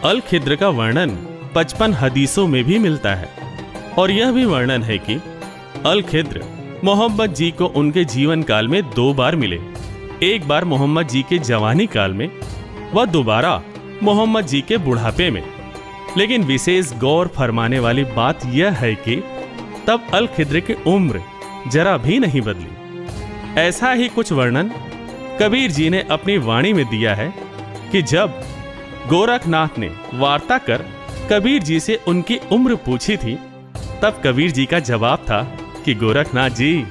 अल खिद्र का वर्णन 55 हदीसों में भी मिलता है और यह भी वर्णन है कि अल खिद्र मोहम्मद जी को उनके जीवन काल में 2 बार मिले। एक बार मोहम्मद जी के जवानी काल में व दोबारा मोहम्मद जी के बुढ़ापे में। लेकिन विशेष गौर फरमाने वाली बात यह है कि तब अल खिद्र की उम्र जरा भी नहीं बदली। ऐसा ही कुछ वर्णन कबीर जी ने अपनी वाणी में दिया है कि जब गोरखनाथ ने वार्ता कर कबीर जी से उनकी उम्र पूछी थी, तब कबीर जी का जवाब था कि गोरखनाथ जी,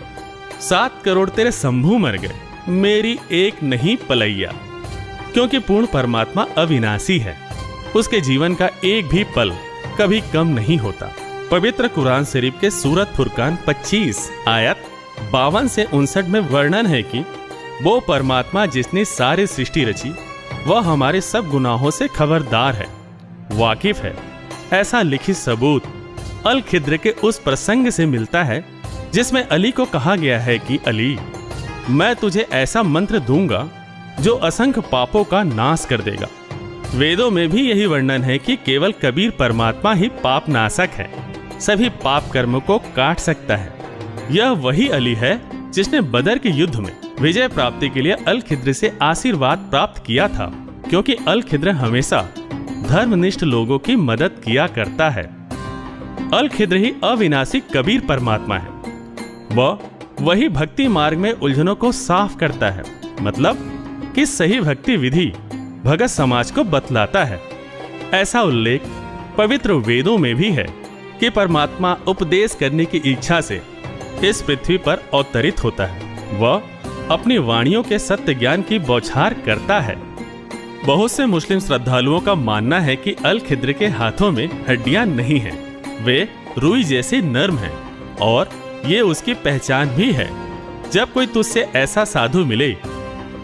7 करोड़ तेरे शंभू मर गए, मेरी एक नहीं पलैया। क्योंकि पूर्ण परमात्मा अविनाशी है, उसके जीवन का एक भी पल कभी कम नहीं होता। पवित्र कुरान शरीफ के सूरत फुरकान 25 आयत 52 से 59 में वर्णन है कि वो परमात्मा जिसने सारी सृष्टि रची वह हमारे सब गुनाहों से खबरदार है, वाकिफ है। ऐसा लिखित सबूत अल खिद्र के उस प्रसंग से मिलता है जिसमें अली को कहा गया है कि अली, मैं तुझे ऐसा मंत्र दूंगा जो असंख्य पापों का नाश कर देगा। वेदों में भी यही वर्णन है कि केवल कबीर परमात्मा ही पाप नाशक है, सभी पाप कर्मों को काट सकता है। यह वही अली है जिसने बदर के युद्ध में विजय प्राप्ति के लिए अल खिद्र से आशीर्वाद प्राप्त किया था, क्योंकि अल खिद्र हमेशा धर्मनिष्ठ लोगों की मदद किया करता है। अल खिद्र ही अविनाशी कबीर परमात्मा है। वह वही भक्ति मार्ग में उलझनों को साफ करता है, मतलब कि सही भक्ति विधि भगत समाज को बतलाता है। ऐसा उल्लेख पवित्र वेदों में भी है कि परमात्मा उपदेश करने की इच्छा से इस पृथ्वी पर अवतरित होता है। वह अपनी वाणियों के सत्य ज्ञान की बौछार करता है। बहुत से मुस्लिम श्रद्धालुओं का मानना है कि अल खिद्र के हाथों में हड्डियां नहीं हैं, वे रुई जैसे नर्म हैं और ये उसकी पहचान भी है। जब कोई तुझसे ऐसा साधु मिले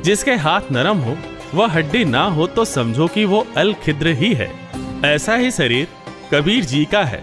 जिसके हाथ नरम हो, वह हड्डी ना हो, तो समझो कि वो अल खिद्र ही है। ऐसा ही शरीर कबीर जी का है